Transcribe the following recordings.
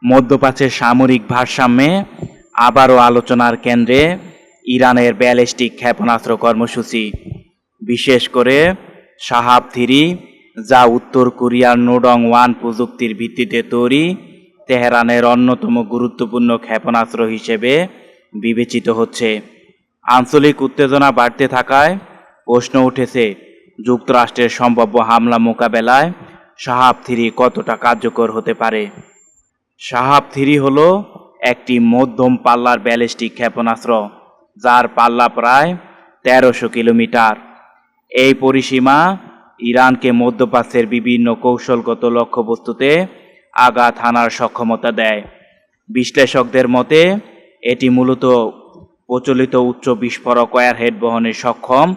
মধ্যপ্রাচ্যের সামরিক ভারসাম্যে আবারও আলোচনার কেন্দ্রে ইরানের ব্যালিস্টিক ক্ষেপণাস্ত্র কর্মসূচি, বিশেষ করে শাহাব-3, যা উত্তর কোরিয়ার নোডং-1 প্রযুক্তির ভিত্তিতে তৈরি তেহরানের অন্যতম গুরুত্বপূর্ণ ক্ষেপণাস্ত্র হিসেবে বিবেচিত হচ্ছে। আঞ্চলিক উত্তেজনা বাড়তে থাকায় প্রশ্ন উঠেছে, যুক্তরাষ্ট্রের সম্ভাব্য হামলা মোকাবেলায় শাহাব-3 কতটা কার্যকর হতে পারে। শাহাব-3 হল একটি মধ্যম পাল্লার ব্যালিস্টিক ক্ষেপণাস্ত্র, যার পাল্লা প্রায় 1300 কিলোমিটার। এই পরিসীমা ইরানকে মধ্যপ্রাচ্যের বিভিন্ন কৌশলগত লক্ষ্যবস্তুতে আঘাত হানার সক্ষমতা দেয়। বিশ্লেষকদের মতে এটি মূলত প্রচলিত উচ্চ বিস্ফোরক ওয়ারহেড বহনে সক্ষম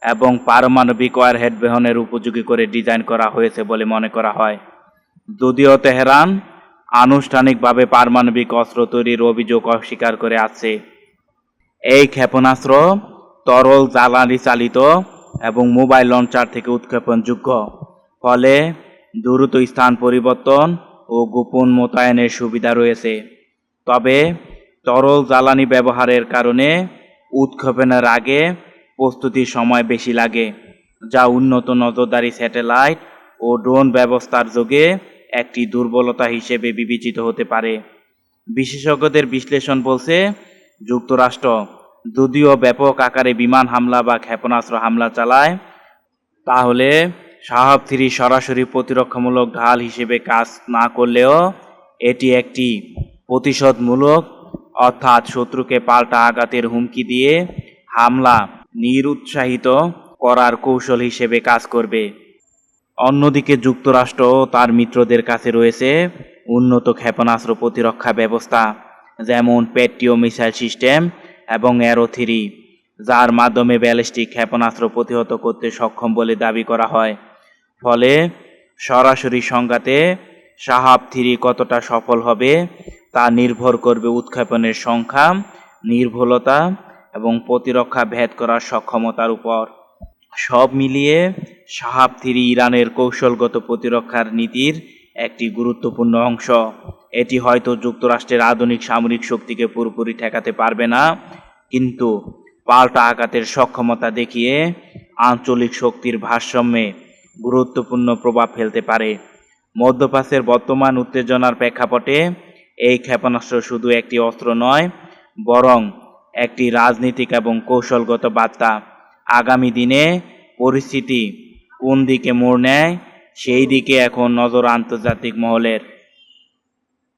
এবং পারমাণবিক ওয়ারহেড বহনের উপযোগী করে ডিজাইন করা হয়েছে বলে মনে করা হয়। যদিও তেহরান আনুষ্ঠানিকভাবে পারমাণবিক অস্ত্র তৈরির অভিযোগ অস্বীকার করে আছে। এই ক্ষেপণাস্ত্র তরল জ্বালানি চালিত এবং মোবাইল লঞ্চার থেকে উৎক্ষেপণযোগ্য, ফলে দ্রুত স্থান পরিবর্তন ও গোপন মোতায়েনের সুবিধা রয়েছে। তবে তরল জ্বালানি ব্যবহারের কারণে উৎক্ষেপণের আগে প্রস্তুতির সময় বেশি লাগে, যা উন্নত নজরদারি স্যাটেলাইট ও ড্রোন ব্যবস্থার যোগে একটি দুর্বলতা হিসেবে বিবেচিত হতে পারে। বিশেষজ্ঞদের বিশ্লেষণ বলছে, যুক্তরাষ্ট্র যদিও ব্যাপক আকারে বিমান হামলা বা ক্ষেপণাস্ত্র হামলা চালায়, তাহলে শাহাব-3 সরাসরি প্রতিরক্ষামূলক ঢাল হিসেবে কাজ না করলেও এটি একটি প্রতিশোধমূলক, অর্থাৎ শত্রুকে পাল্টা আঘাতের হুমকি দিয়ে হামলা নিরুৎসাহিত করার কৌশল হিসেবে কাজ করবে। অন্যদিকে যুক্তরাষ্ট্র ও তার মিত্রদের কাছে রয়েছে উন্নত ক্ষেপণাস্ত্র প্রতিরক্ষা ব্যবস্থা, যেমন প্যাট্রিয়ট মিসাইল সিস্টেম এবং অ্যারো-3, যার মাধ্যমে ব্যালিস্টিক ক্ষেপণাস্ত্র প্রতিহত করতে সক্ষম বলে দাবি করা হয়। ফলে সরাসরি সংঘাতে শাহাব-3 কতটা সফল হবে তা নির্ভর করবে উৎক্ষেপণের সংখ্যা, নির্ভুলতা এবং প্রতিরক্ষা ভেদ করার সক্ষমতার উপর। সব মিলিয়ে শাহাব-3 ইরানের কৌশলগত প্রতিরক্ষার নীতির একটি গুরুত্বপূর্ণ অংশ। এটি হয়তো যুক্তরাষ্ট্রের আধুনিক সামরিক শক্তিকে পুরোপুরি ঠেকাতে পারবে না, কিন্তু পাল্টা আঘাতের সক্ষমতা দেখিয়ে আঞ্চলিক শক্তির ভারসাম্যে গুরুত্বপূর্ণ প্রভাব ফেলতে পারে। মধ্যপ্রাচ্যের বর্তমান উত্তেজনার প্রেক্ষাপটে এই ক্ষেপণাস্ত্র শুধু একটি অস্ত্র নয়, বরং একটি রাজনৈতিক এবং কৌশলগত বার্তা। আগামী দিনে পরিস্থিতি কোন দিকে মোড় নেয়, সেই দিকে এখন নজর আন্তর্জাতিক মহলের।